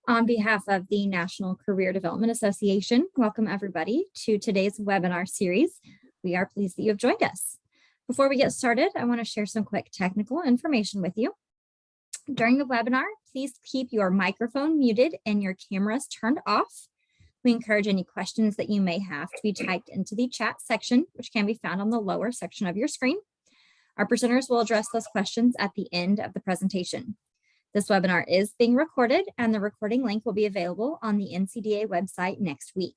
On behalf of the National Career Development Association, welcome everybody to today's webinar series. We are pleased that you have joined us. Before we get started, I want to share some quick technical information with you. During the webinar, please keep your microphone muted and your cameras turned off. We encourage any questions that you may have to be typed into the chat section, which can be found on the lower section of your screen. Our presenters will address those questions at the end of the presentation. This webinar is being recorded, and the recording link will be available on the NCDA website next week.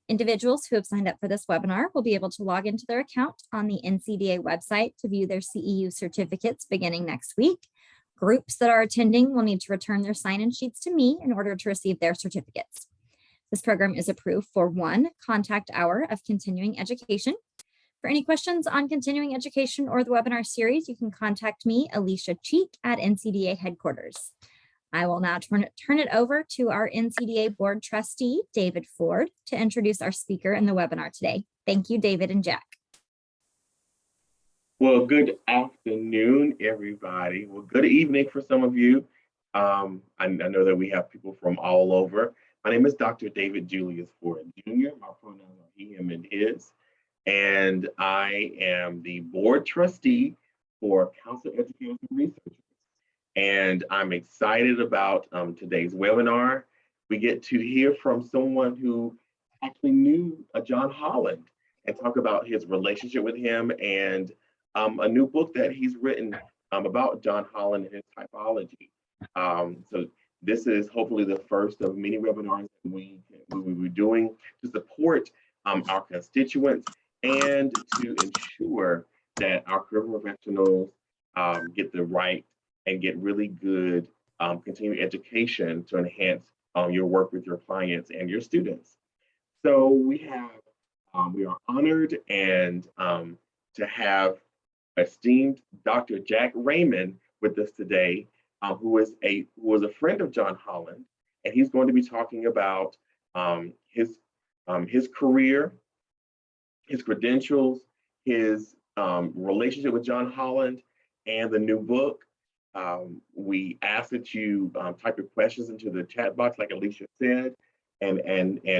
Individuals who have signed up for this webinar will be able to log into their account on the NCDA website to view their CEU certificates beginning next week. Groups that are attending will need to return their sign-in sheets to me in order to receive their certificates. This program is approved for 1 contact hour of continuing education. For any questions on continuing education or the webinar series, you can contact me, Alicia Cheek, at NCDA headquarters. I will now turn it over to our NCDA board trustee, David Ford, to introduce our speaker in the webinar today. Thank you, David and Jack. Well, good afternoon, everybody. Well, good evening for some of you. I know that we have people from all over. My name is Dr. David Julius Ford Jr. My pronouns are he, him, and his. And I am the board trustee for Counselor Education Researchers. And I'm excited about today's webinar. We get to hear from someone who actually knew John Holland and talk about his relationship with him and a new book that he's written about John Holland and his typology. So this is hopefully the first of many webinars that we will be doing to support our constituents and to ensure that our career professionals get the right and get really good continuing education to enhance your work with your clients and your students. So we are honored and to have esteemed Dr. Jack Raymond with us today, who was a friend of John Holland, and he's going to be talking about his career, his credentials, his relationship with John Holland, and the new book. We ask that you type your questions into the chat box, like Alicia said, and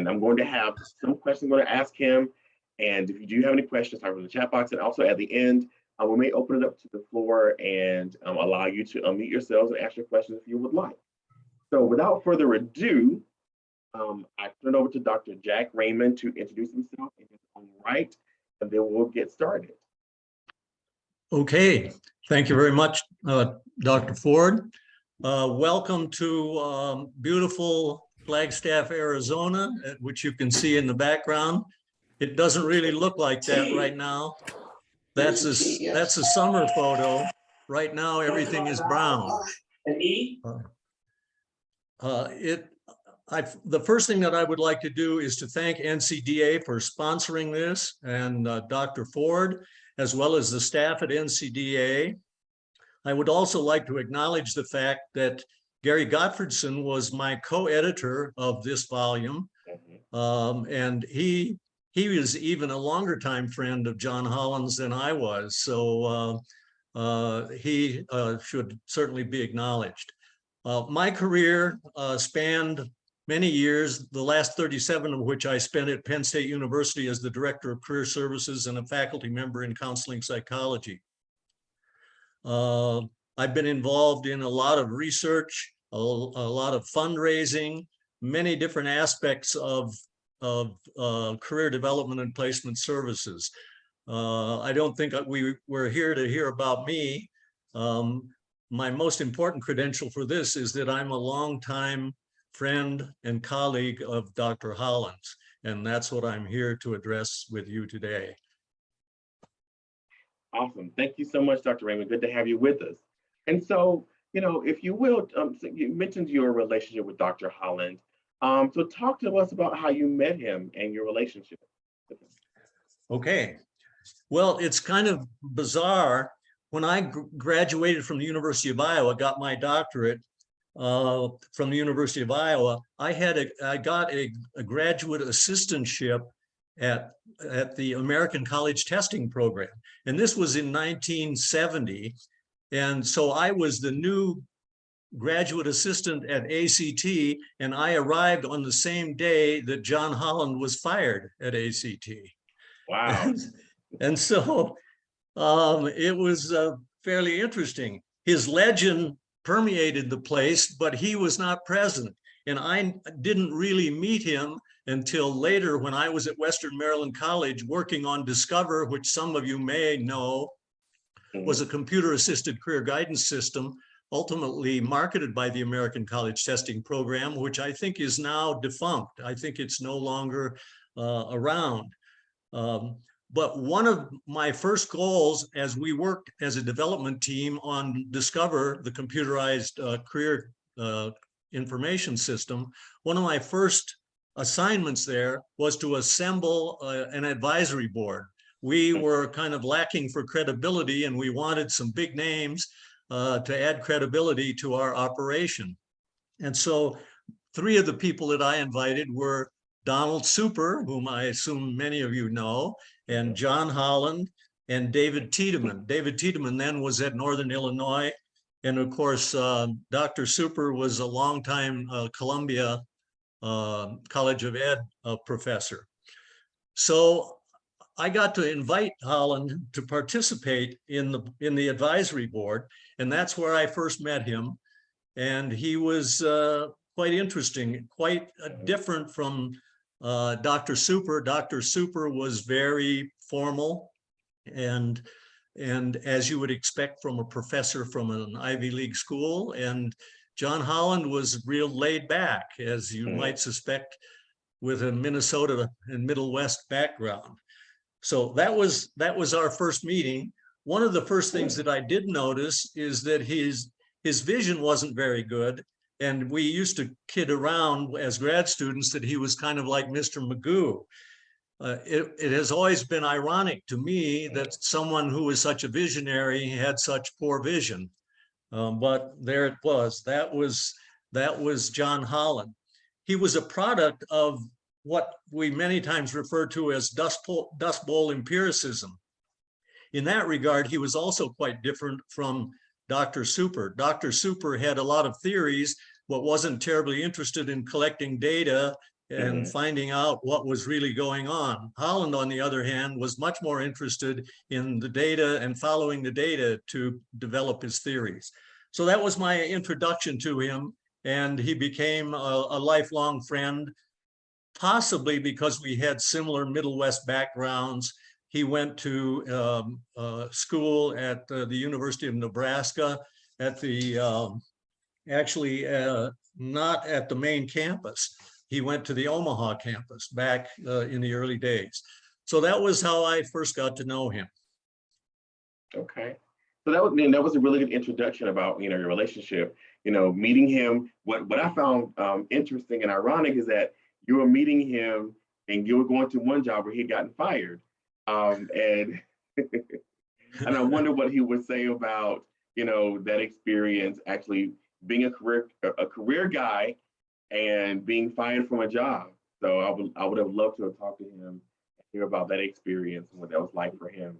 I'm going to have some questions I'm going to ask him. And if you do have any questions, type in the chat box, and also at the end, we may open it up to the floor and allow you to unmute yourselves and ask your questions if you would like. So without further ado, I turn it over to Dr. Jack Raymond to introduce himself in his own right, and then we'll get started. Okay, thank you very much, Dr. Ford. Welcome to beautiful Flagstaff, Arizona, which you can see in the background. It doesn't really look like that right now. That's a summer photo. Right now, everything is brown. The first thing that I would like to do is to thank NCDA for sponsoring this, and Dr. Ford, as well as the staff at NCDA. I would also like to acknowledge the fact that Gary Gottfredson was my co-editor of this volume, and he was even a longer time friend of John Holland's than I was, so he should certainly be acknowledged. My career spanned many years, the last 37 of which I spent at Penn State University as the Director of Career Services and a faculty member in counseling psychology. I've been involved in a lot of research, a lot of fundraising, many different aspects of career development and placement services. I don't think we're here to hear about me. My most important credential for this is that I'm a longtime friend and colleague of Dr. Holland's, and that's what I'm here to address with you today. Awesome. Thank you so much, Dr. Raymond. Good to have you with us. And so, if you will, so you mentioned your relationship with Dr. Holland. So talk to us about how you met him and your relationship with him. Okay. Well, it's kind of bizarre. When I graduated from the University of Iowa, got my doctorate from the University of Iowa, I got a graduate assistantship at the American College Testing Program. And this was in 1970. And so I was the new graduate assistant at ACT, and I arrived on the same day that John Holland was fired at ACT. Wow. And so it was fairly interesting. His legend permeated the place, but he was not present. And I didn't really meet him until later when I was at Western Maryland College working on Discover, which some of you may know was a computer-assisted career guidance system ultimately marketed by the American College Testing Program, which I think is now defunct. I think it's no longer around. But one of my first goals as we worked as a development team on Discover, the computerized career information system, one of my first assignments there was to assemble an advisory board. We were kind of lacking for credibility, and we wanted some big names to add credibility to our operation. And so 3 of the people that I invited were Donald Super, whom I assume many of you know, and John Holland, and David Tiedemann. David Tiedemann then was at Northern Illinois. And of course, Dr. Super was a longtime Columbia College of Ed professor. So I got to invite Holland to participate in the advisory board, and that's where I first met him. And he was quite interesting, quite different from Dr. Super. Dr. Super was very formal and as you would expect from a professor from an Ivy League school. And John Holland was real laid back, as you might suspect, with a Minnesota and Middle West background. So that was our first meeting. One of the first things that I did notice is that his vision wasn't very good. And we used to kid around as grad students that he was kind of like Mr. Magoo. It has always been ironic to me that someone who was such a visionary had such poor vision. But there it was. That was John Holland. He was a product of what we many times refer to as Dust Bowl empiricism. In that regard, he was also quite different from Dr. Super. Dr. Super had a lot of theories, but wasn't terribly interested in collecting data and finding out what was really going on. Holland, on the other hand, was much more interested in the data and following the data to develop his theories. So that was my introduction to him, and he became a lifelong friend, possibly because we had similar Middle West backgrounds. He went to school at the University of Nebraska at the, actually not at the main campus. He went to the Omaha campus back in the early days. So that was how I first got to know him. Okay. So that was a really good introduction about, your relationship, meeting him. What I found interesting and ironic is that you were meeting him and you were going to one job where he had gotten fired. And and I wonder what he would say about, that experience, actually being a career guy and being fired from a job. So I would have loved to have talked to him and hear about that experience and what that was like for him.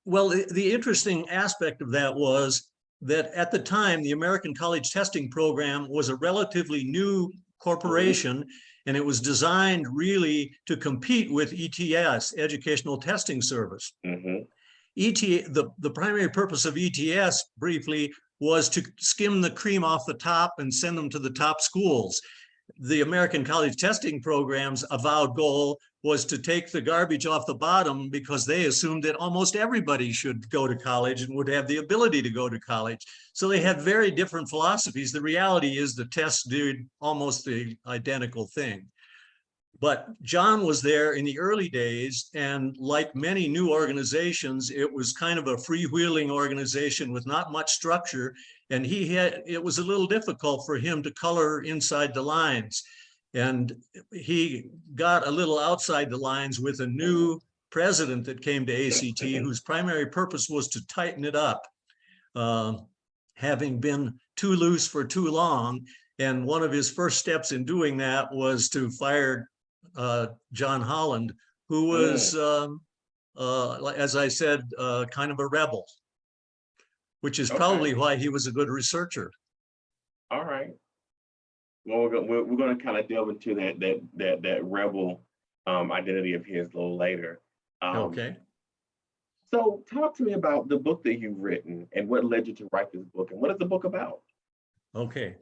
Well, the interesting aspect of that was that at the time, the American College Testing Program was a relatively new corporation, and it was designed really to compete with ETS, Educational Testing Service. The primary purpose of ETS, briefly, was to skim the cream off the top and send them to the top schools. The American College Testing Program's avowed goal was to take the garbage off the bottom, because they assumed that almost everybody should go to college and would have the ability to go to college. So they had very different philosophies. The reality is the tests did almost the identical thing. But John was there in the early days, and like many new organizations, it was kind of a freewheeling organization with not much structure. And it was a little difficult for him to color inside the lines. And he got a little outside the lines with a new president that came to ACT, whose primary purpose was to tighten it up, having been too loose for too long. And one of his first steps in doing that was to fire John Holland, who was, as I said, kind of a rebel, which is probably why he was a good researcher. All right. Well, we're going to kind of delve into that rebel identity of his a little later. Um, Okay. so, talk to me about the book that you've written and what led you to write this book, and what is the book about? Okay.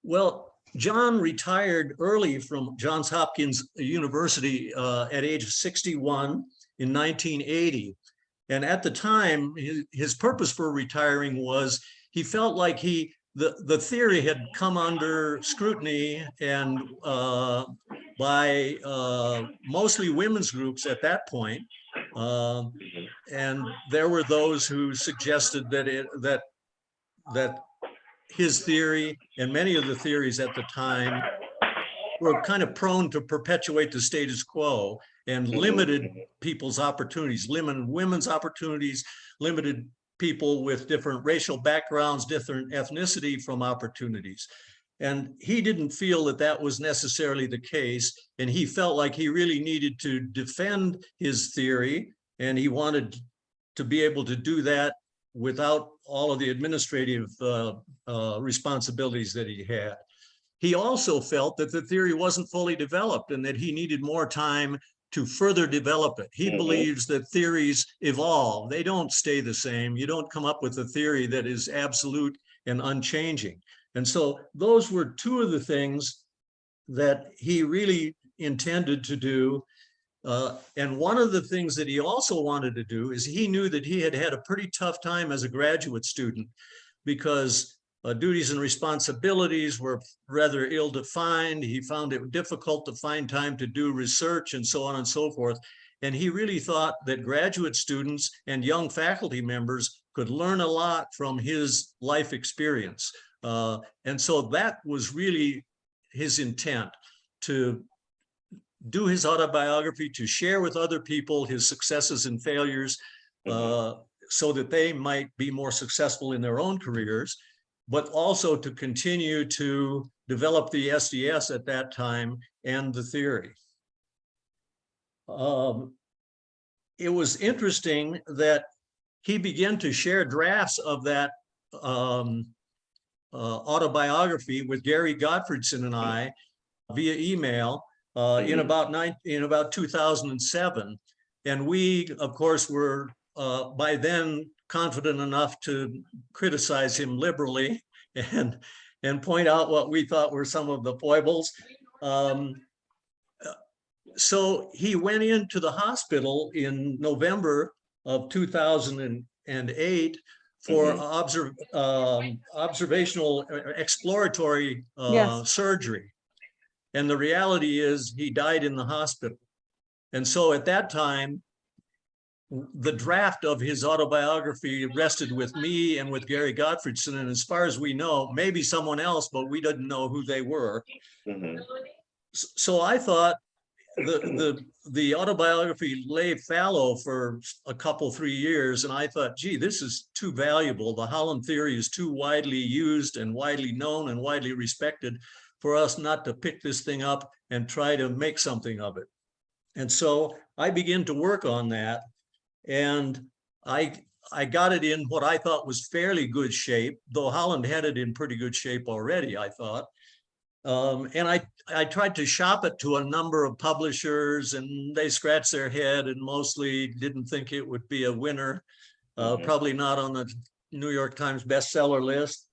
Well, John retired early from Johns Hopkins University at age of 61 in 1980. And at the time, his purpose for retiring was he felt like the theory had come under scrutiny and by mostly women's groups at that point. And there were those who suggested that his theory and many of the theories at the time were kind of prone to perpetuate the status quo and limited people's opportunities, limited women's opportunities, limited people with different racial backgrounds, different ethnicity from opportunities. And he didn't feel that that was necessarily the case. And he felt like he really needed to defend his theory. And he wanted to be able to do that without all of the administrative responsibilities that he had. He also felt that the theory wasn't fully developed and that he needed more time to further develop it. He believes that theories evolve. They don't stay the same. You don't come up with a theory that is absolute and unchanging. And so those were two of the things that he really intended to do. And one of the things that he also wanted to do is he knew that he had had a pretty tough time as a graduate student because duties and responsibilities were rather ill-defined. He found it difficult to find time to do research and so on and so forth. And he really thought that graduate students and young faculty members could learn a lot from his life experience. And so that was really his intent, to do his autobiography, to share with other people his successes and failures so that they might be more successful in their own careers, but also to continue to develop the SDS at that time and the theory. It was interesting that he began to share drafts of that autobiography with Gary Gottfriedson and I via email in about 2007. And we, of course, were by then confident enough to criticize him liberally and point out what we thought were some of the foibles. So he went into the hospital in November of 2008 for observational exploratory surgery. And the reality is he died in the hospital. And so at that time, the draft of his autobiography rested with me and with Gary Gottfriedson. And as far as we know, maybe someone else, but we didn't know who they were. So I thought the autobiography lay fallow for a couple, 3 years. And I thought, gee, this is too valuable. The Holland Theory is too widely used and widely known and widely respected for us not to pick this thing up and try to make something of it. And so I began to work on that. And I got it in what I thought was fairly good shape, though Holland had it in pretty good shape already, I thought. And I tried to shop it to a number of publishers, and they scratched their head and mostly didn't think it would be a winner, probably not on the New York Times bestseller list.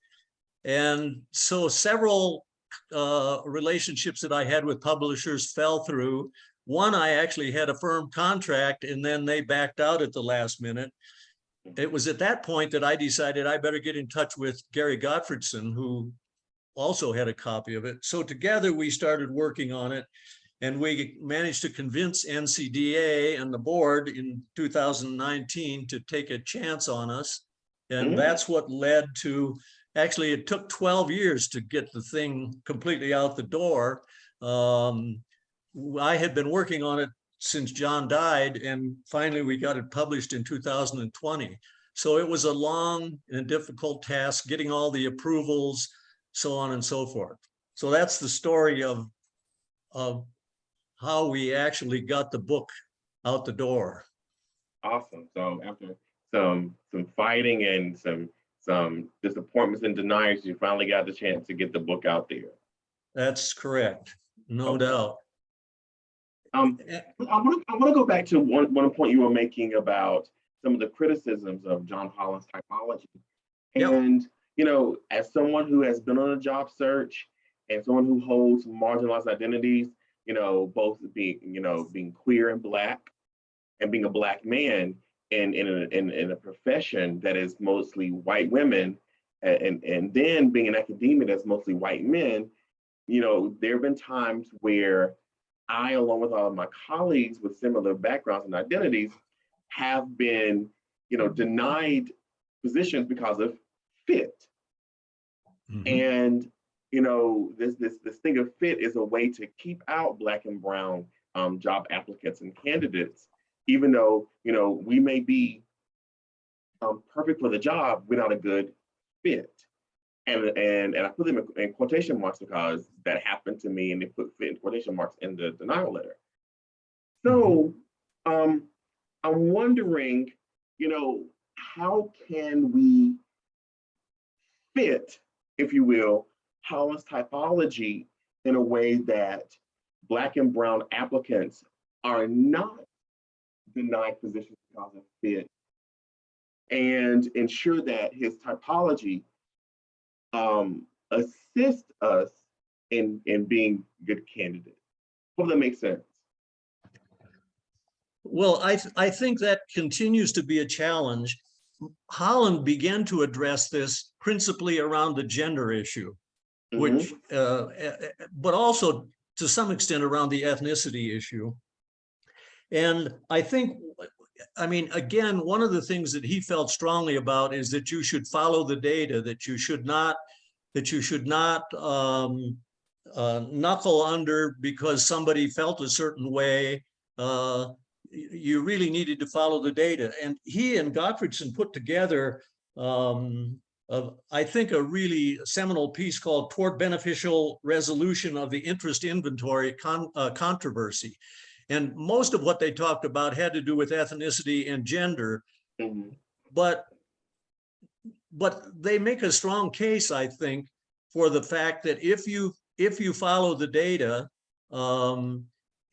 And so several relationships that I had with publishers fell through. One, I actually had a firm contract, and then they backed out at the last minute. It was at that point that I decided I better get in touch with Gary Gottfriedson, who also had a copy of it. So together we started working on it, and we managed to convince NCDA and the board in 2019 to take a chance on us. And that's what led to, actually, it took 12 years to get the thing completely out the door. I had been working on it since John died, and finally we got it published in 2020. So it was a long and difficult task, getting all the approvals, so on and so forth. So that's the story of how we actually got the book out the door. Awesome. So after some fighting and some some disappointments and deniers, you finally got the chance to get the book out there. That's correct, no Okay. doubt. I want to go back to one point you were making about some of the criticisms of John Holland's typology. Yep. And, you know, as someone who has been on a job search and someone who holds marginalized identities, you know, both being queer and Black and being a Black man in a profession that is mostly white women, and then being an academia that's mostly white men, you know, there have been times where I, along with all of my colleagues with similar backgrounds and identities, have been, you know, denied positions because of fit. Mhm. And, you know, this thing of fit is a way to keep out Black and brown job applicants and candidates, even though, you know, we may be perfect for the job, we're not a good fit. And I put them in quotation marks because that happened to me, and they put fit in quotation marks in the denial letter. So I'm wondering, you know, how can we fit, if you will, Holland's typology in a way that Black and brown applicants are not denied positions because of fit, and ensure that his typology assist us in being good candidates. Hope that makes sense. Well, I think that continues to be a challenge. Holland began to address this principally around the gender issue, which, but also to some extent around the ethnicity issue. And I think, I mean, again, one of the things that he felt strongly about is that you should follow the data, that you should not knuckle under because somebody felt a certain way. You really needed to follow the data. And he and Gottfriedson put together, I think, a really seminal piece called Toward Beneficial Resolution of the Interest Inventory Controversy. And most of what they talked about had to do with ethnicity and gender, but they make a strong case, I think, for the fact that if you follow the data,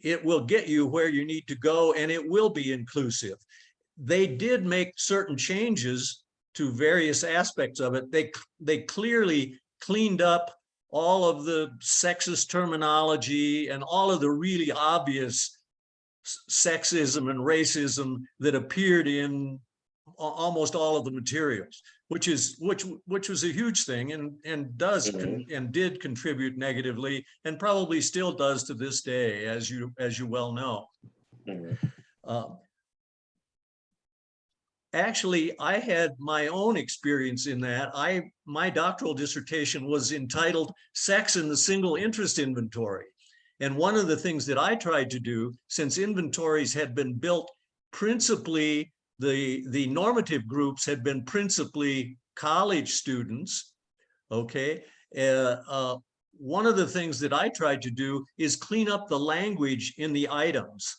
it will get you where you need to go, and it will be inclusive. They did make certain changes to various aspects of it. They clearly cleaned up all of the sexist terminology and all of the really obvious sexism and racism that appeared in almost all of the materials, which was a huge thing, and did contribute negatively, and probably still does to this day, as you well know. Actually, I had my own experience in that. My doctoral dissertation was entitled "Sex in the Single Interest Inventory." And one of the things that I tried to do, since inventories had been built principally, the normative groups had been principally college students, okay? One of the things that I tried to do is clean up the language in the items.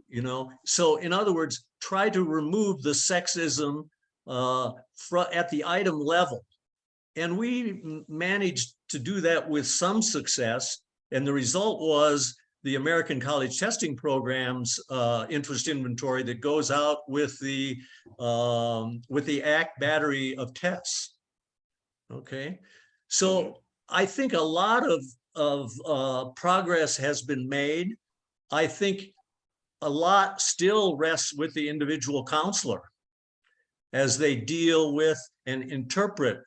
You know, so in other words, try to remove the sexism at the item level. And we managed to do that with some success. And the result was the American College Testing Program's interest inventory that goes out with the ACT battery of tests. Okay, so I think a lot of progress has been made. I think a lot still rests with the individual counselor as they deal with and interpret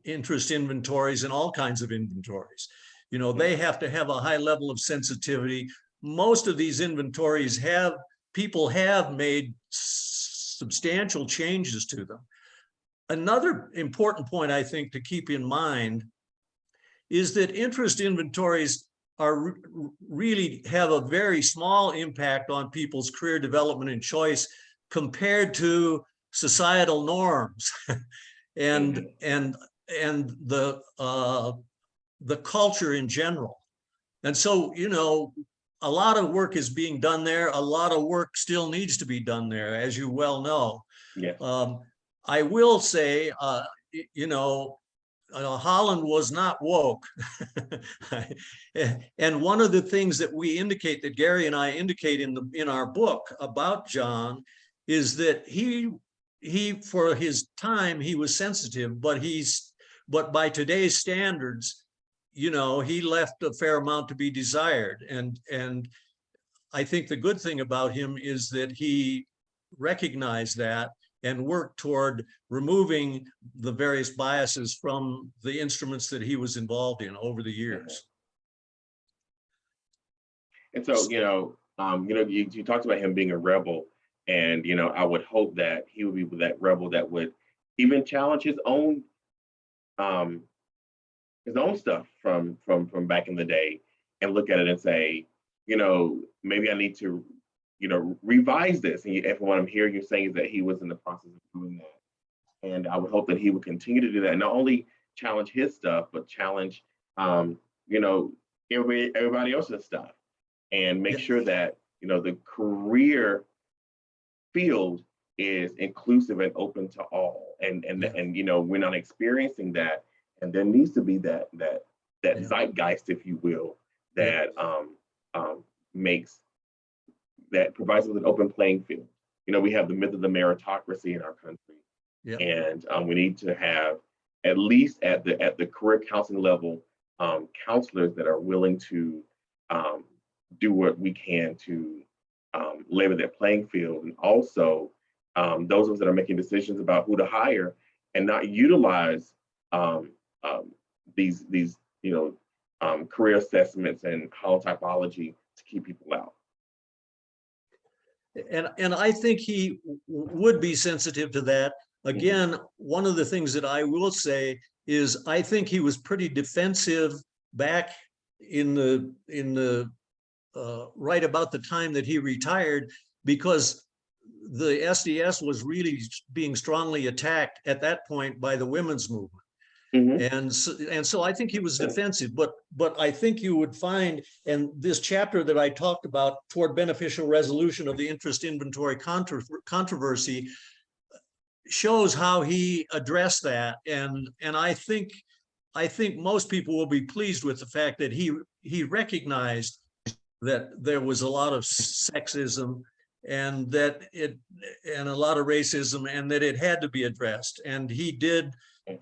interest inventories and all kinds of inventories. You know, they have to have a high level of sensitivity. Most of these inventories people have made substantial changes to them. Another important point, I think, to keep in mind is that interest inventories really have a very small impact on people's career development and choice compared to societal norms and the culture in general. And so, you know, a lot of work is being done there. A lot of work still needs to be done there, as you well know. Yeah. I will say, Holland was not woke. And one of the things that we indicate, that Gary and I indicate in our book about John, is that he for his time, he was sensitive, but by today's standards, he left a fair amount to be desired. And I think the good thing about him is that he recognized that and worked toward removing the various biases from the instruments that he was involved in over the years. And so, you talked about him being a rebel, and I would hope that he would be that rebel that would even challenge his own stuff from back in the day, and look at it and say, maybe I need to, revise this. And if what I'm hearing you saying is that he was in the process of doing that, and I would hope that he would continue to do that, not only challenge his stuff, but challenge, everybody else's stuff, and make sure that the career field is inclusive and open to all, and we're not experiencing that, and there needs to be that zeitgeist, if you will, that provides us with an open playing field. We have the myth of the meritocracy in our country, and we need to have, at least at the career counseling level, counselors that are willing to do what we can to labor that playing field, and also those of us that are making decisions about who to hire, and not utilize these career assessments and holotypology to keep people out. And I think he would be sensitive to that. Again, one of the things that I will say is I think he was pretty defensive back in the right about the time that he retired, because the SDS was really being strongly attacked at that point by the women's movement. And so I think he was defensive, but I think you would find, and this chapter that I talked about, toward beneficial resolution of the interest inventory controversy, shows how he addressed that, and I think most people will be pleased with the fact that he recognized that there was a lot of sexism and a lot of racism, and that it had to be addressed, and he did,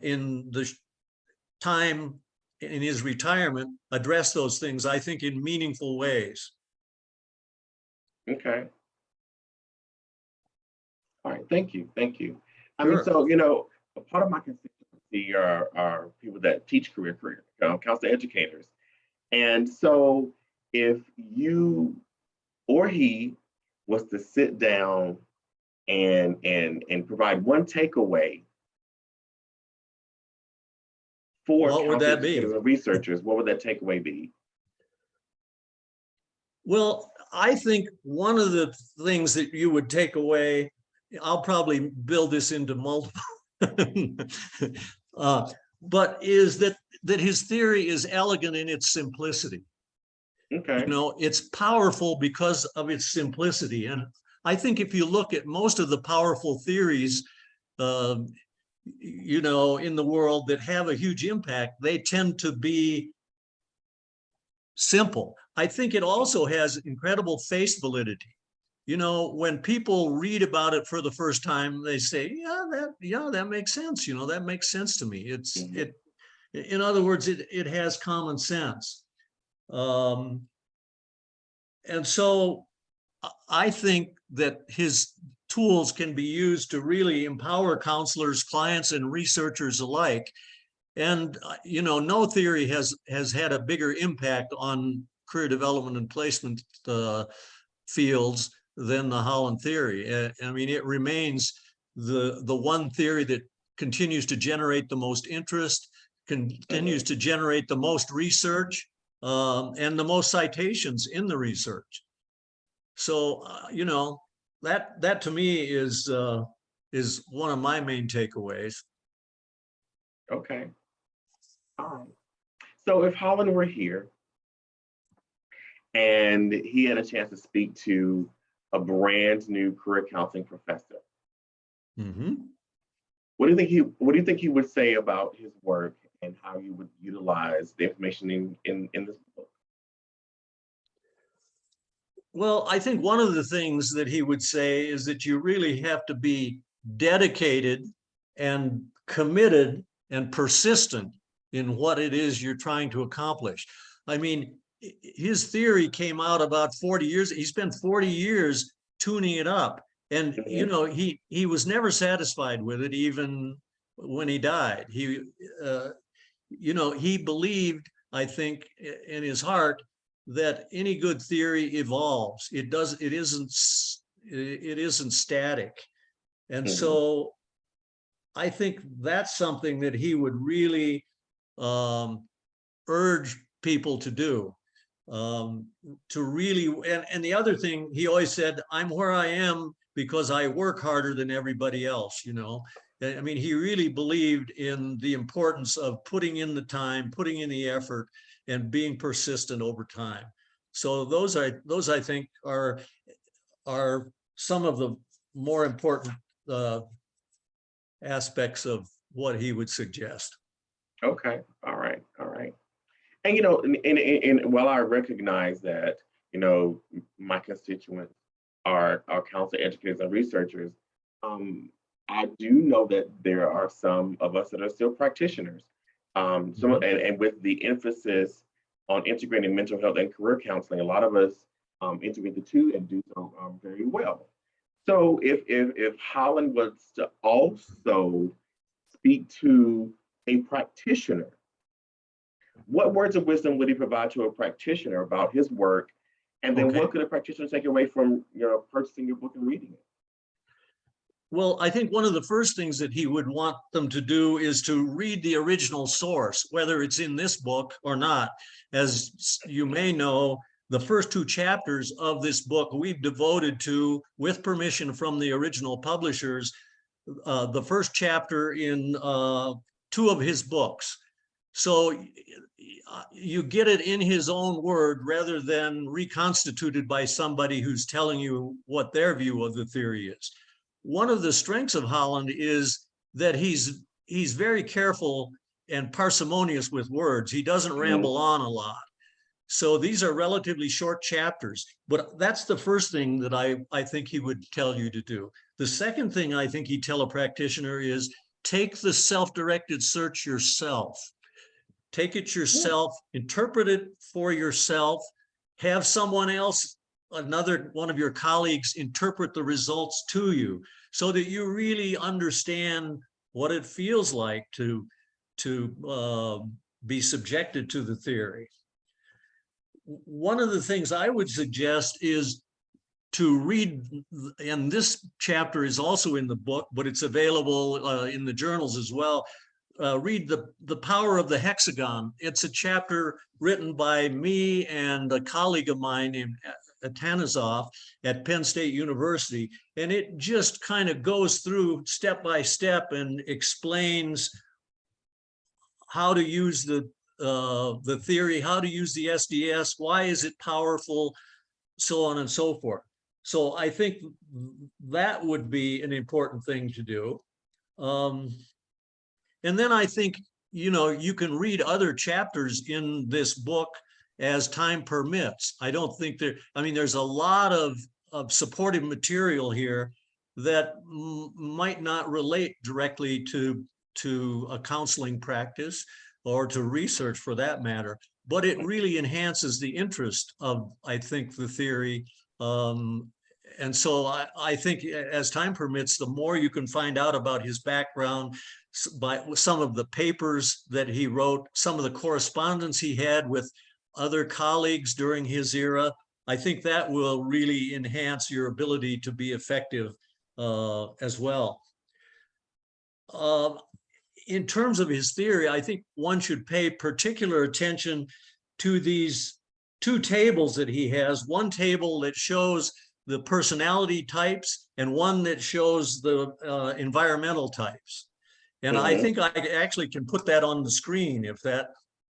in the time in his retirement, address those things, I think, in meaningful ways. Okay. All right. Thank you. I Sure. mean, so, a part of my constituency are people that teach career, counselor educators. And so if you or he was to sit down and provide one takeaway for what would that be? and researchers, what would that takeaway be? Well, I think one of the things that you would take away, I'll probably build this into multiple, but is that his theory is elegant in its simplicity. Okay. It's powerful because of its simplicity. And I think if you look at most of the powerful theories, in the world that have a huge impact, they tend to be simple. I think it also has incredible face validity. When people read about it for the first time, they say, that makes sense. That makes sense to me. In other words, it has common sense. And so I think that his tools can be used to really empower counselors, clients, and researchers alike. And, no theory has had a bigger impact on career development and placement fields than the Holland Theory. I mean, it remains the one theory that continues to generate the most interest, continues to generate the most research, and the most citations in the research. So, that to me is one of my main takeaways. Okay. All right. So if Holland were here and he had a chance to speak to a brand new career counseling professor, what do you think he would say about his work and how you would utilize the information in this book? Well, I think one of the things that he would say is that you really have to be dedicated and committed and persistent in what it is you're trying to accomplish. I mean, his theory came out about 40 years. He spent 40 years tuning it up. And, you know, he was never satisfied with it, even when he died. You know, he believed, I think, in his heart, that any good theory evolves. It isn't static. And so I think that's something that he would really urge people to do. To really, and the other thing, he always said, I'm where I am because I work harder than everybody else, you know. I mean, he really believed in the importance of putting in the time, putting in the effort, and being persistent over time. So those I think are some of the more important aspects of what he would suggest. Okay, all right. And you know, and while I recognize that, you know, my constituents are counselor educators and researchers, I do know that there are some of us that are still practitioners. And with the emphasis on integrating mental health and career counseling, a lot of us integrate the two and do so very well. So if Holland was to also speak to a practitioner, what words of wisdom would he provide to a practitioner about his work? And then what could a practitioner take away from, you know, purchasing your book and reading it? Well, I think one of the first things that he would want them to do is to read the original source, whether it's in this book or not. As you may know, the first two chapters of this book we've devoted to, with permission from the original publishers, the first chapter in two of his books. So you get it in his own word rather than reconstituted by somebody who's telling you what their view of the theory is. One of the strengths of Holland is that he's very careful and parsimonious with words. He doesn't ramble on a lot. So these are relatively short chapters, but that's the first thing that I think he would tell you to do. The second thing I think he'd tell a practitioner is take the self-directed search yourself. Take it yourself, interpret it for yourself, have someone else, another one of your colleagues, interpret the results to you so that you really understand what it feels like to be subjected to the theory. One of the things I would suggest is to read, and this chapter is also in the book, but it's available in the journals as well. Read the Power of the Hexagon. It's a chapter written by me and a colleague of mine named Tanazov at Penn State University. And it just kind of goes through step by step and explains how to use the theory, how to use the SDS, why is it powerful, so on and so forth. So I think that would be an important thing to do. And then I think, you know, you can read other chapters in this book as time permits. I don't think there's a lot of supportive material here that might not relate directly to a counseling practice or to research for that matter, but it really enhances the interest of, I think, the theory. And so I think as time permits, the more you can find out about his background, by some of the papers that he wrote, some of the correspondence he had with other colleagues during his era, I think that will really enhance your ability to be effective as well. In terms of his theory, I think one should pay particular attention to these two tables that he has, one table that shows the personality types and one that shows the environmental types. And I think I actually can put that on the screen if that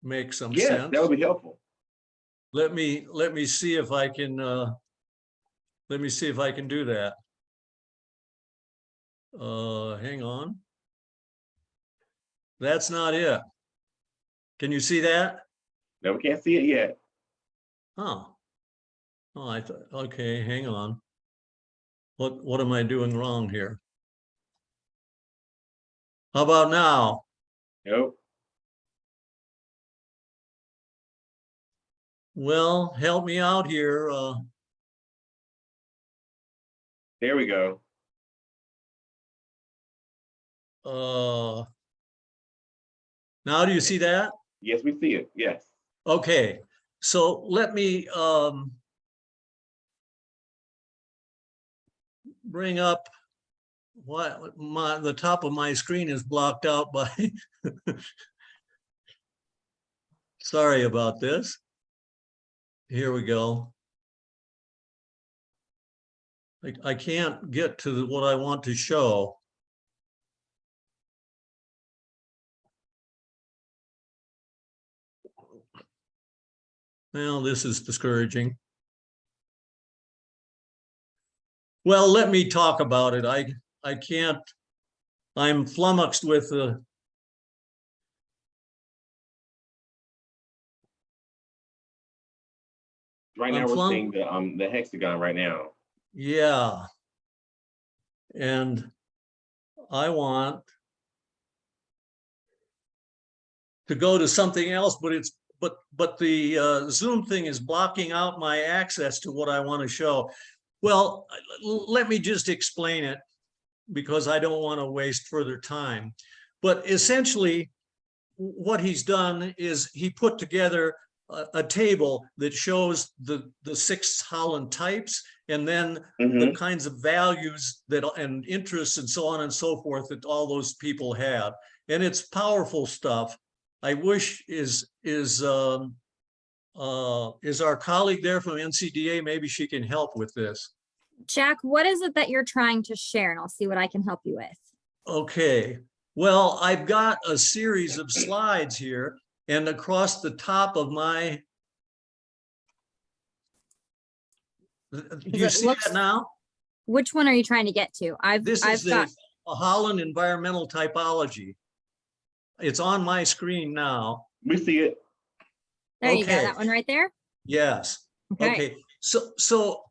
makes some sense. Yeah, that would be helpful. Let me see if I can do that. Hang on. That's not it. Can you see that? No, we can't see it yet. Oh. Oh, I thought, okay, hang on. What am I doing wrong here? How about now? Nope. Well, help me out here. There we go. Now do you see that? Yes, we see it. Yes. Okay, so let me bring up what the top of my screen is blocked out by sorry about this. Here we go. I can't get to what I want to show. Well, this is discouraging. Well, let me talk about it. I can't, I'm flummoxed with the Right now we're seeing the hexagon right now. yeah. And I want to go to something else, but the Zoom thing is blocking out my access to what I want to show. Well, let me just explain it because I don't want to waste further time. But essentially, what he's done is he put together a table that shows the 6 Holland types and then the kinds of values that and interests and so on and so forth that all those people have. And it's powerful stuff. I wish is our colleague there from NCDA, maybe she can help with this. Jack, what is it that you're trying to share? And I'll see what I can help you with. Okay, well, I've got a series of slides here, and across the top of my, do you see that now? Which one are you trying to get to? This is a Holland environmental typology. It's on my screen now. We see it. There you go, that one right there? Yes. Okay. So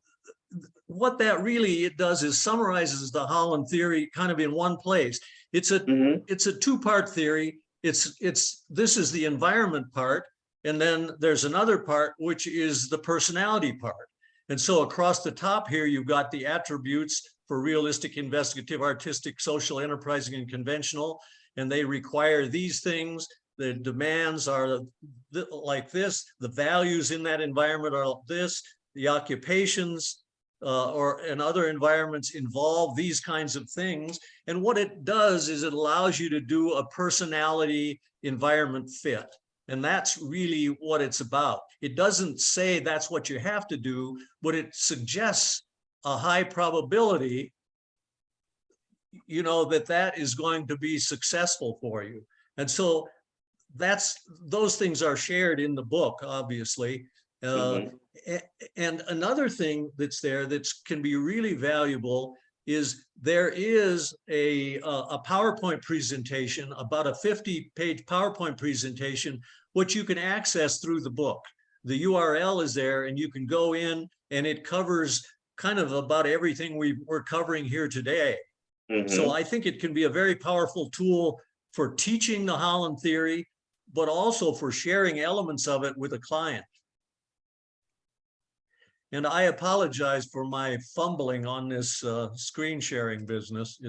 what that really does is summarizes the Holland theory kind of in one place. It's a it's a 2-part theory. This is the environment part, and then there's another part which is the personality part. And so across the top here, you've got the attributes for realistic, investigative, artistic, social, enterprising, and conventional. And they require these things. The demands are like this. The values in that environment are this. The occupations and other environments involve these kinds of things. And what it does is it allows you to do a personality environment fit. And that's really what it's about. It doesn't say that's what you have to do, but it suggests a high probability, you know, that is going to be successful for you. And so those things are shared in the book, obviously. And another thing that's there that can be really valuable is there is a PowerPoint presentation, about a 50-page PowerPoint presentation, which you can access through the book. The URL is there, and you can go in, and it covers kind of about everything we're covering here today. So I think it can be a very powerful tool for teaching the Holland theory, but also for sharing elements of it with a client. And I apologize for my fumbling on this screen sharing business.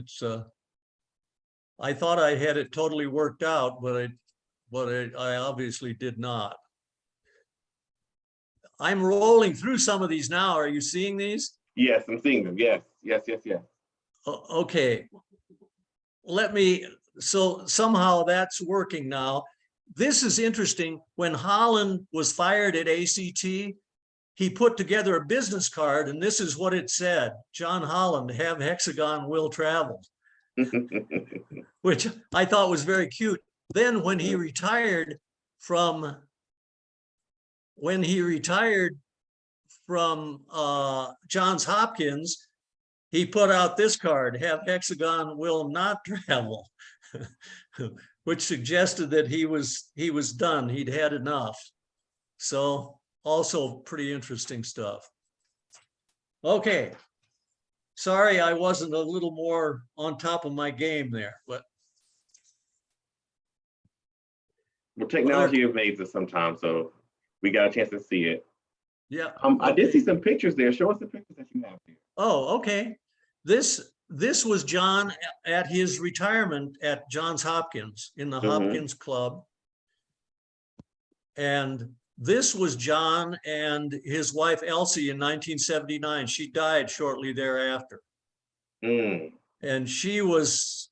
I thought I had it totally worked out, but I obviously did not. I'm rolling through some of these now. Are you seeing these? Yes, I'm seeing them. Yes, yes, yes, yes. Okay. So somehow that's working now. This is interesting. When Holland was fired at ACT, he put together a business card, and this is what it said: John Holland, have hexagon, will travel, which I thought was very cute. Then when he retired from Johns Hopkins, he put out this card: have hexagon, will not travel. which suggested that he was done. He'd had enough. So also pretty interesting stuff. Okay. Sorry, I wasn't a little more on top of my game there, but. Well, technology evades us sometimes, so we got a chance to see it. Yeah. I did see some pictures there. Show us the pictures that you have here. Oh, okay. This was John at his retirement at Johns Hopkins in the Hopkins Club. And this was John and his wife Elsie in 1979. She died shortly thereafter. And she was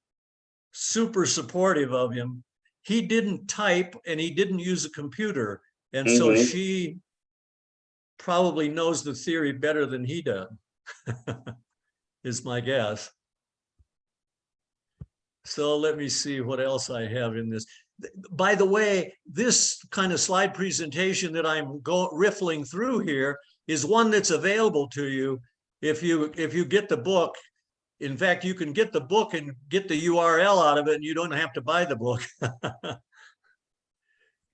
super supportive of him. He didn't type and he didn't use a computer. And so she probably knows the theory better than he does, is my guess. So let me see what else I have in this. By the way, this kind of slide presentation that I'm riffling through here is one that's available to you if you get the book. In fact, you can get the book and get the URL out of it, and you don't have to buy the book.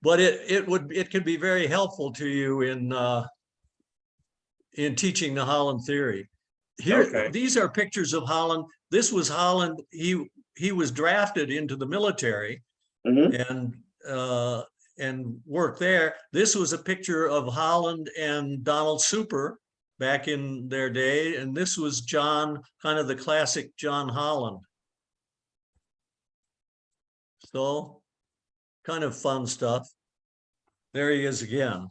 But it can be very helpful to you in teaching the Holland theory. Here, these are pictures of Holland. This was Holland. He was drafted into the military and worked there. This was a picture of Holland and Donald Super back in their day, and this was John, kind of the classic John Holland. So, kind of fun stuff. There he is again.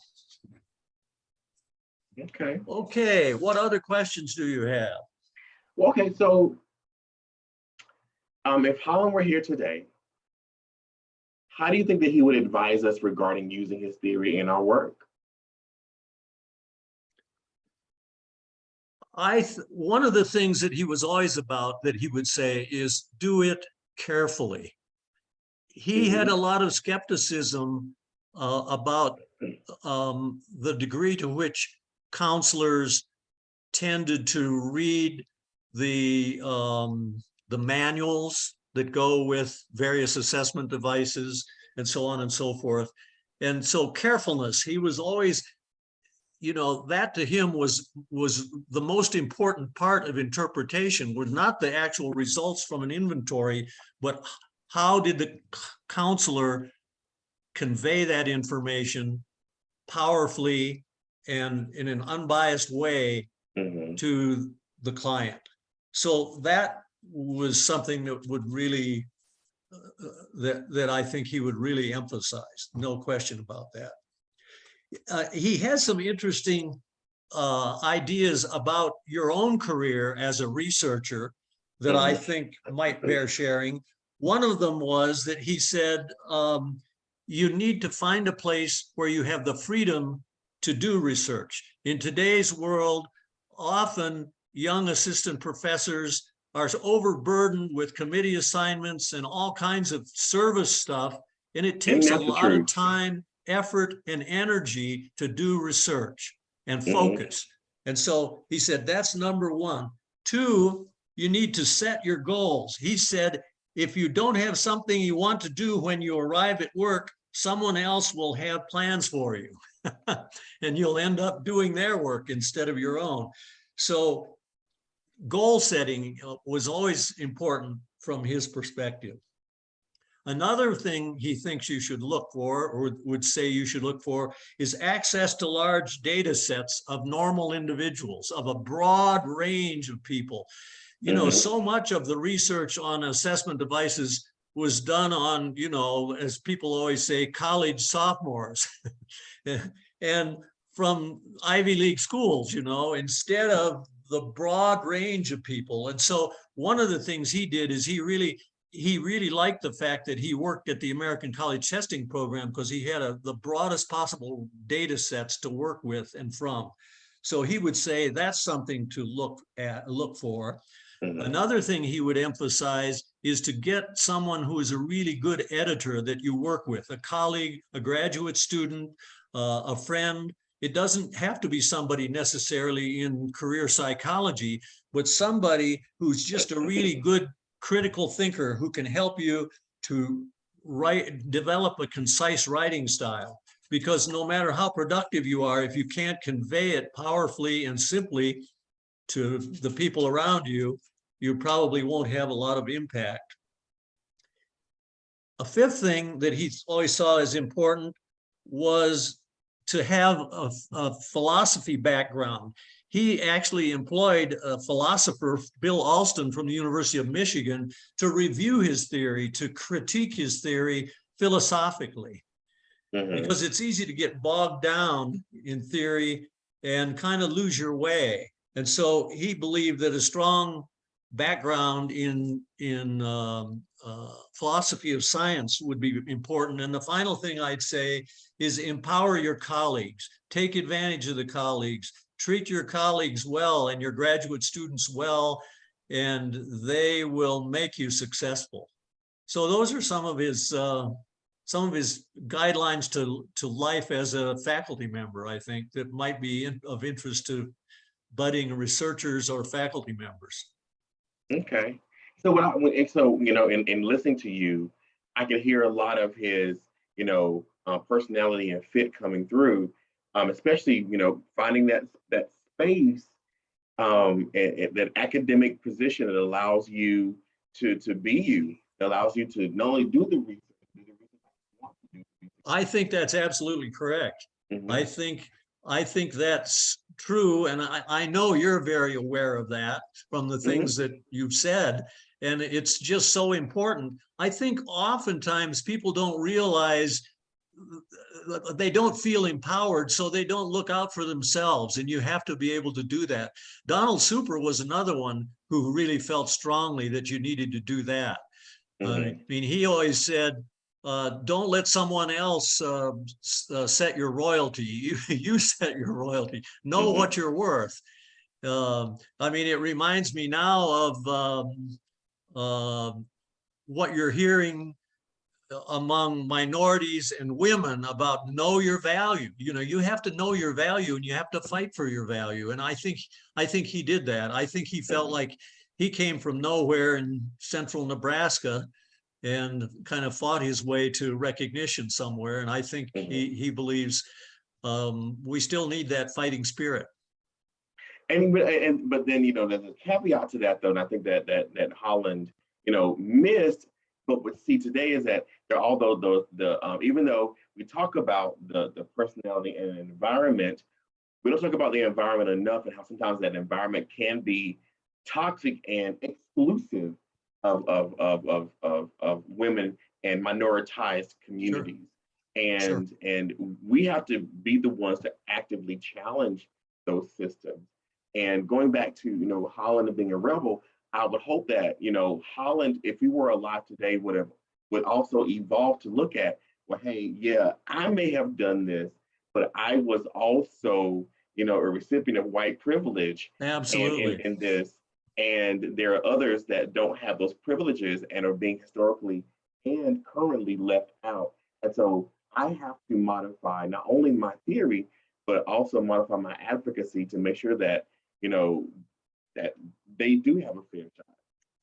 Okay. Okay, what other questions do you have? Well, okay, so if Holland were here today, how do you think that he would advise us regarding using his theory in our work? One of the things that he was always about that he would say is do it carefully. He had a lot of skepticism about the degree to which counselors tended to read the manuals that go with various assessment devices and so on and so forth. And so carefulness, he was always, that to him was the most important part of interpretation, was not the actual results from an inventory, but how did the counselor convey that information powerfully and in an unbiased way to the client. So that was something that would really, that I think he would really emphasize, no question about that. He has some interesting ideas about your own career as a researcher that I think might bear sharing. One of them was that he said, you need to find a place where you have the freedom to do research. In today's world, often young assistant professors are overburdened with committee assignments and all kinds of service stuff, and it takes a lot of time, effort, and energy to do research and focus. And so he said, that's number one. Two, you need to set your goals. He said, if you don't have something you want to do when you arrive at work, someone else will have plans for you. And you'll end up doing their work instead of your own. So goal setting was always important from his perspective. Another thing he thinks you should look for, or would say you should look for, is access to large data sets of normal individuals, of a broad range of people. So much of the research on assessment devices was done on, as people always say, college sophomores and from Ivy League schools, instead of the broad range of people. And so one of the things he did is he really liked the fact that he worked at the American College Testing Program, because he had the broadest possible data sets to work with and from. So he would say that's something to look for. Another thing he would emphasize is to get someone who is a really good editor that you work with, a colleague, a graduate student, a friend. It doesn't have to be somebody necessarily in career psychology, but somebody who's just a really good critical thinker who can help you to develop a concise writing style, because no matter how productive you are, if you can't convey it powerfully and simply to the people around you, you probably won't have a lot of impact. A fifth thing that he always saw as important was to have a philosophy background. He actually employed a philosopher, Bill Alston from the University of Michigan, to review his theory, to critique his theory philosophically. Because it's easy to get bogged down in theory and kind of lose your way. And so he believed that a strong background in philosophy of science would be important. And the final thing I'd say is empower your colleagues, take advantage of the colleagues, treat your colleagues well and your graduate students well, and they will make you successful. So those are some of his guidelines to life as a faculty member, I think, that might be of interest to budding researchers or faculty members. Okay. So in listening to you, I could hear a lot of his, personality and fit coming through, especially, finding that space, and that academic position that allows you to be you, that allows you to not only do the research, I think that's absolutely correct. I think that's true. And I know you're very aware of that from the things that you've said. And it's just so important. I think oftentimes people don't realize they don't feel empowered, so they don't look out for themselves. And you have to be able to do that. Donald Super was another one who really felt strongly that you needed to do that. I mean, he always said, don't let someone else set your royalty. You set your royalty. Know what you're worth. I mean, it reminds me now of what you're hearing among minorities and women about know your value. You have to know your value and you have to fight for your value. And I think he did that. I think he felt like he came from nowhere in central Nebraska and kind of fought his way to recognition somewhere. And I think he believes we still need that fighting spirit. But then, there's a caveat to that, though, and I think that Holland, missed. But what we see today is that although even though we talk about the personality and environment, we don't talk about the environment enough, and how sometimes that environment can be toxic and exclusive of women and minoritized communities. And we have to be the ones to actively challenge those systems. And going back to, Holland and being a rebel, I would hope that, Holland, if he were alive today, would also evolve to look at, well, hey, yeah, I may have done this, but I was also, a recipient of white privilege. Absolutely. In this. And there are others that don't have those privileges and are being historically and currently left out. And so I have to modify not only my theory, but also modify my advocacy to make sure that, that they do have a fair shot.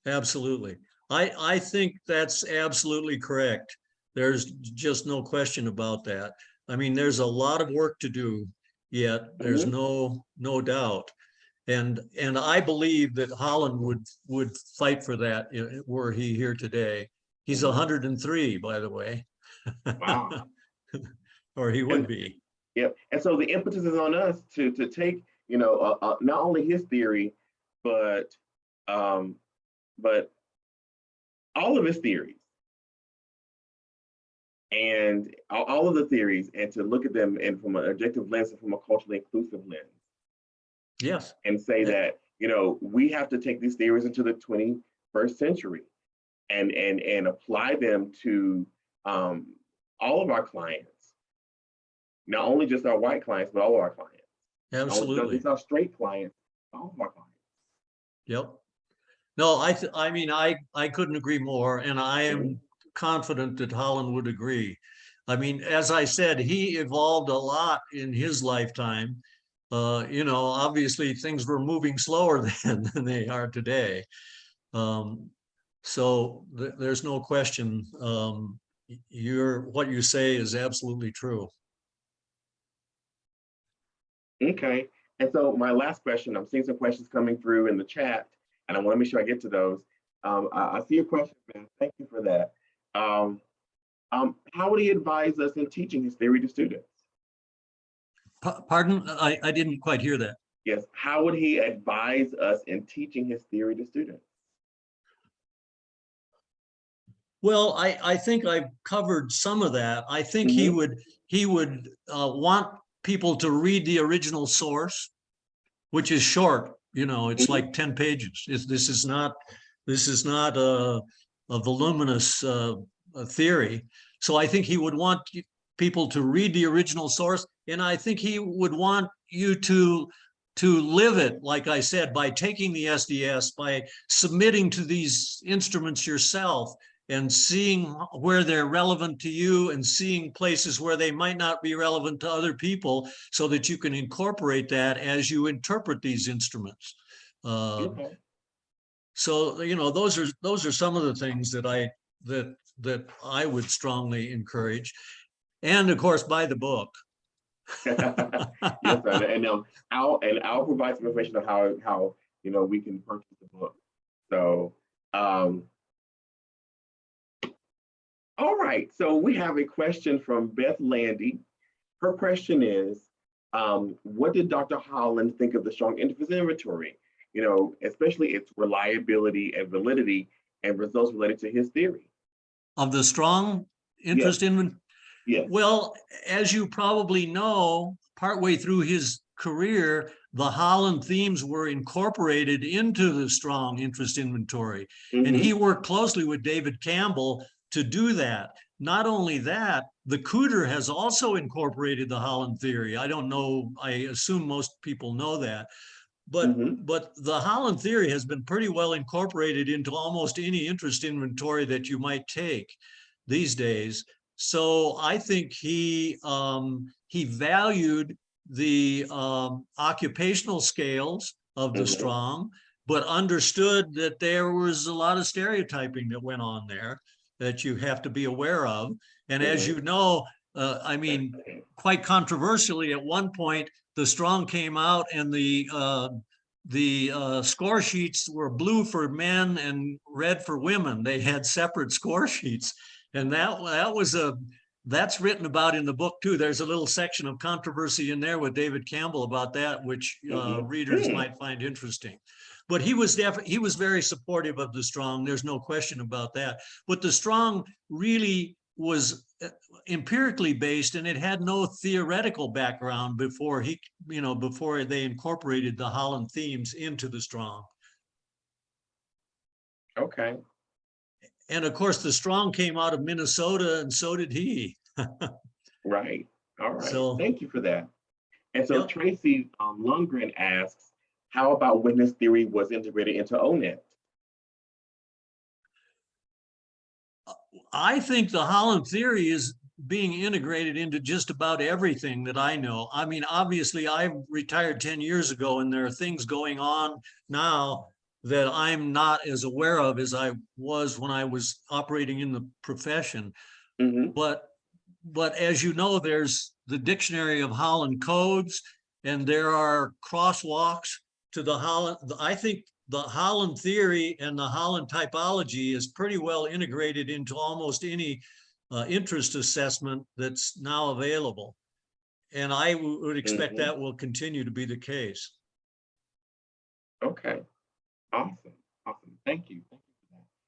Absolutely. I think that's absolutely correct. There's just no question about that. I mean, there's a lot of work to do yet. There's no doubt. And I believe that Holland would fight for that were he here today. He's 103, by the way. Wow. Or he would be. Yep. And so the impetus is on us to take, not only his theory, but all of his theories and all of the theories, and to look at them and from an objective lens and from a culturally inclusive lens. Yes. And say that, we have to take these theories into the 21st century and apply them to all of our clients, not only just our white clients, but all of our clients. Absolutely. Not just our straight clients, all of our clients. Yep. No, I mean, I couldn't agree more. And I am confident that Holland would agree. I mean, as I said, he evolved a lot in his lifetime. Obviously things were moving slower then than they are today. So there's no question, what you say is absolutely true. Okay. And so my last question, I'm seeing some questions coming through in the chat, and I want to make sure I get to those. I see your question, Ben. Thank you for that. How would he advise us in teaching his theory to students? Pardon? I didn't quite hear that. Yes. How would he advise us in teaching his theory to students? Well, I think I've covered some of that. I think he would want people to read the original source, which is short. You know, it's like 10 pages. This is not a voluminous theory. So I think he would want people to read the original source, and I think he would want you to live it, like I said, by taking the SDS, by submitting to these instruments yourself, and seeing where they're relevant to you and seeing places where they might not be relevant to other people, so that you can incorporate that as you interpret these instruments. So, you know, those are some of the things that I would strongly encourage. And of course, buy the book. Yes, and I'll provide some information on how we can purchase the book. So all right, so we have a question from Beth Landy. Her question is, what did Dr. Holland think of the strong interest inventory? You know, especially its reliability and validity and results related to his theory. Of the strong interest inventory? Yes. Well, as you probably know, partway through his career, the Holland themes were incorporated into the strong interest inventory. And he worked closely with David Campbell to do that. Not only that, the Cooter has also incorporated the Holland theory. I don't know, I assume most people know that. But the Holland theory has been pretty well incorporated into almost any interest inventory that you might take these days. So I think he valued the occupational scales of the strong, but understood that there was a lot of stereotyping that went on there that you have to be aware of. And as you know, I mean, quite controversially, at one point, the strong came out and the score sheets were blue for men and red for women. They had separate score sheets. And that's written about in the book too. There's a little section of controversy in there with David Campbell about that, which readers might find interesting. But he was very supportive of the strong. There's no question about that. But the strong really was empirically based, and it had no theoretical background before they incorporated the Holland themes into the strong. Okay. And of course, the strong came out of Minnesota, and so did he. Right. All right. So, thank you for that. And so Tracy Lundgren asks, how about when this theory was integrated into ONET? I think the Holland theory is being integrated into just about everything that I know. I mean, obviously, I retired 10 years ago, and there are things going on now that I'm not as aware of as I was when I was operating in the profession. But as you know, there's the Dictionary of Holland Codes, and there are crosswalks to the Holland. I think the Holland theory and the Holland typology is pretty well integrated into almost any interest assessment that's now available. And I would expect that will continue to be the case. Okay. Awesome. Thank you.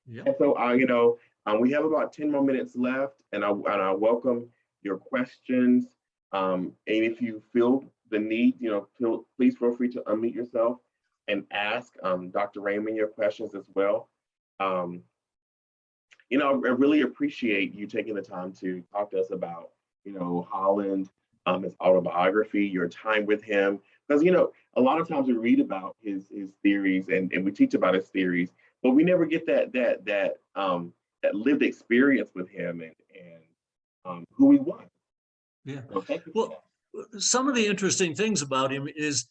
Yep. And so, we have about 10 more minutes left, and I welcome your questions. And if you feel the need, please feel free to unmute yourself and ask Dr. Raymond your questions as well. I really appreciate you taking the time to talk to us about, Holland, his autobiography, your time with him. Because, a lot of times we read about his theories and we teach about his theories, but we never get that lived experience with him and who he was. Yeah. So thank you. Well, some of the interesting things about him is,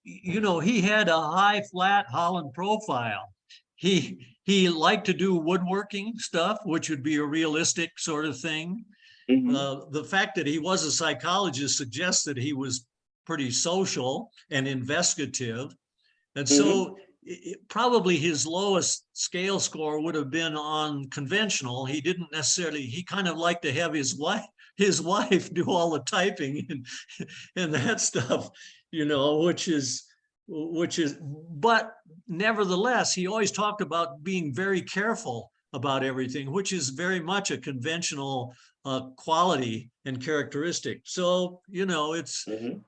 he had a high flat Holland profile. He He liked to do woodworking stuff, which would be a realistic sort of thing. The fact that he was a psychologist suggests that he was pretty social and investigative. And so probably his lowest scale score would have been on conventional. He didn't necessarily, he kind of liked to have his wife do all the typing and that stuff, you know, which is, but nevertheless, he always talked about being very careful about everything, which is very much a conventional quality and characteristic. So, you know,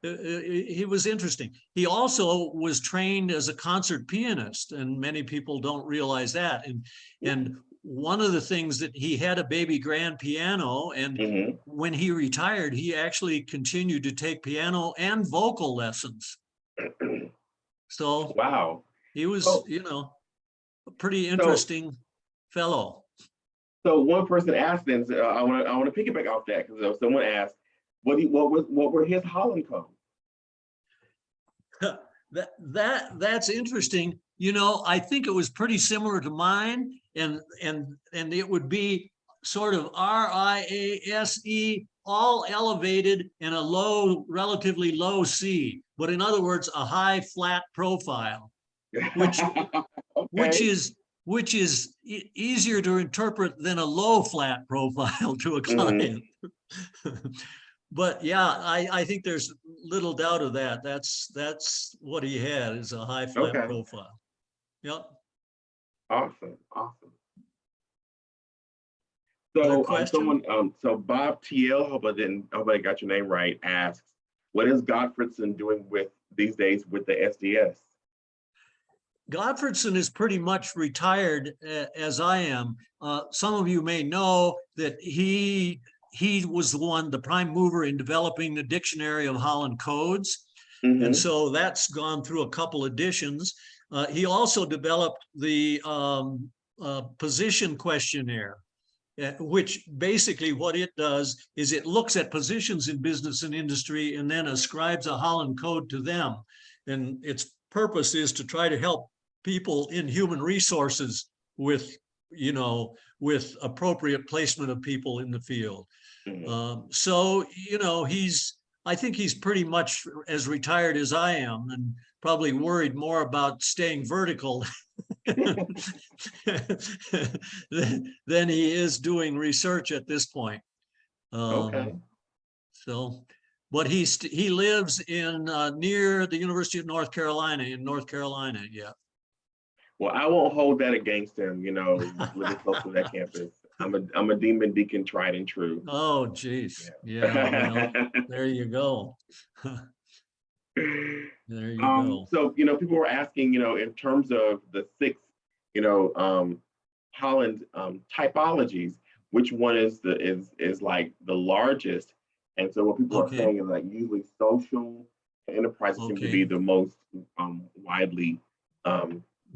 he was interesting. He also was trained as a concert pianist, and many people don't realize that. And one of the things that he had a baby grand piano, and when he retired, he actually continued to take piano and vocal lessons. So wow, he was, you know, a pretty interesting fellow. So one person asked, and I want to piggyback off that, because someone asked, what were his Holland codes? That's interesting. You know, I think it was pretty similar to mine, and it would be sort of RIASE, all elevated, and a low, relatively low C. But in other words, a high flat profile, which which is easier to interpret than a low flat profile to a client. But yeah, I think there's little doubt of that. That's what he had, is a high flat profile. Yep. Awesome. So so Bob TL, hope I got your name right, asks, what is Gottfredson doing these days with the SDS? Gottfredson is pretty much retired, as I am. Some of you may know that he was the prime mover in developing the Dictionary of Holland Codes. And so that's gone through a couple editions. He also developed the position questionnaire, which basically what it does is it looks at positions in business and industry and then ascribes a Holland code to them. And its purpose is to try to help people in human resources with, you know, with appropriate placement of people in the field. So, you know, I think he's pretty much as retired as I am, and probably worried more about staying vertical than he is doing research at this point. So, but he lives in near the University of North Carolina in North Carolina. Yeah. Well, I won't hold that against him. You know, living close to that campus. I'm a demon deacon, tried and true. Oh, geez. Yeah. Well, there you go. There you go. So, you know, people were asking, you know, in terms of the 6, you know, Holland typologies, which one is like the largest? And so what people are saying is like usually social enterprises seem to be the most widely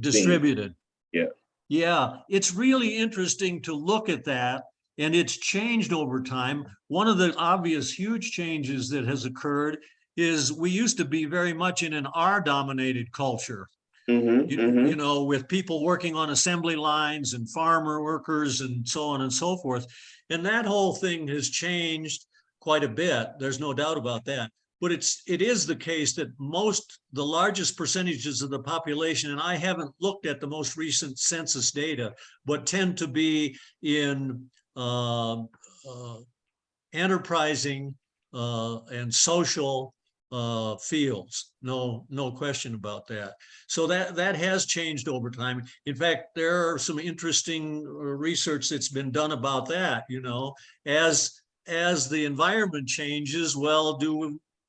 distributed. Seen. Yeah, it's really interesting to look at that, and it's changed over time. One of the obvious huge changes that has occurred is we used to be very much in an R-dominated culture. You know, with people working on assembly lines and farmer workers and so on and so forth. And that whole thing has changed quite a bit. There's no doubt about that. But it is the case that the largest percentages of the population, and I haven't looked at the most recent census data, but tend to be in enterprising and social fields. No question about that. So that has changed over time. In fact, there are some interesting research that's been done about that. You know, as the environment changes, well,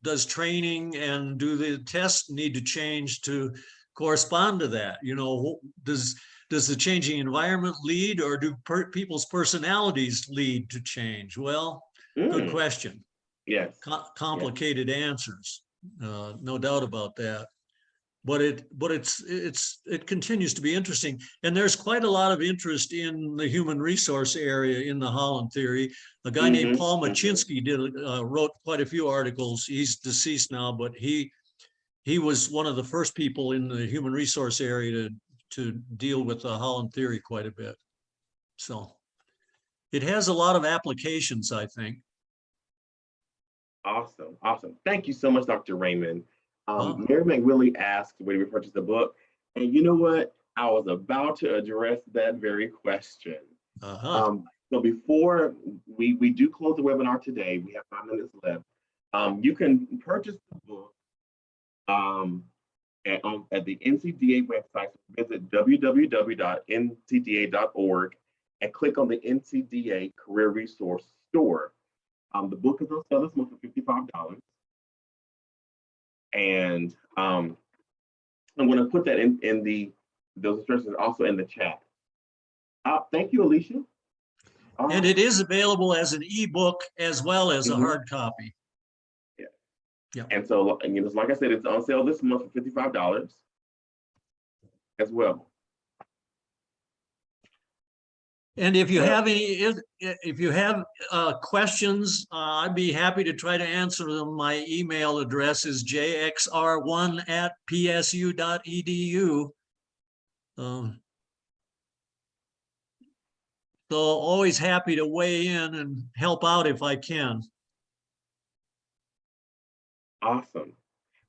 does training and do the tests need to change to correspond to that? You know, does the changing environment lead, or do people's personalities lead to change? Well, good question. Yes. Complicated answers, no doubt about that. But it continues to be interesting, and there's quite a lot of interest in the human resource area in the Holland theory. A guy named Paul Machinsky wrote quite a few articles. He's deceased now, but he was one of the first people in the human resource area to deal with the Holland Theory quite a bit. So it has a lot of applications, I think. Awesome, awesome. Thank you so much, Dr. Raymond. Wow. Mary McWillie asked where we purchased the book, and you know what? I was about to address that very question. So before we do close the webinar today, we have 5 minutes left. You can purchase the book at the NCDA website. Visit www.ncda.org and click on the NCDA Career Resource Store. The book is on sale this month for $55. And I'm going to put that in those instructions also in the chat. Thank you, Alicia. And it is available as an ebook as well as a hard copy. Yeah. Yeah. And so, like I said, it's on sale this month for $55 as well. And if you have questions, I'd be happy to try to answer them. My email address is jxr1@psu.edu. So always happy to weigh in and help out if I can. Awesome.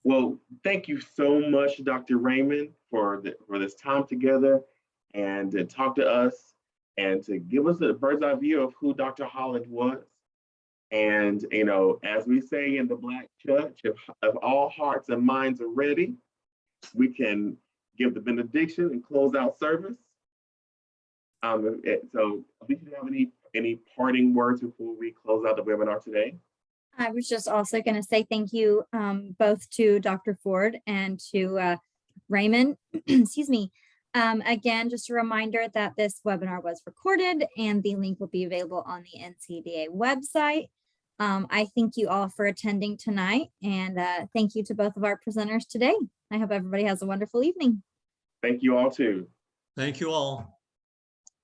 Well, thank you so much, Dr. Raymond, for this time together and to talk to us and to give us a bird's eye view of who Dr. Holland was. And, as we say in the Black church, if all hearts and minds are ready, we can give the benediction and close out service. So, do you have any parting words before we close out the webinar today? I was just also going to say thank you both to Dr. Ford and to Raymond. Excuse me. Again, just a reminder that this webinar was recorded and the link will be available on the NCDA website. I thank you all for attending tonight, and thank you to both of our presenters today. I hope everybody has a wonderful evening. Thank you all too. Thank you all.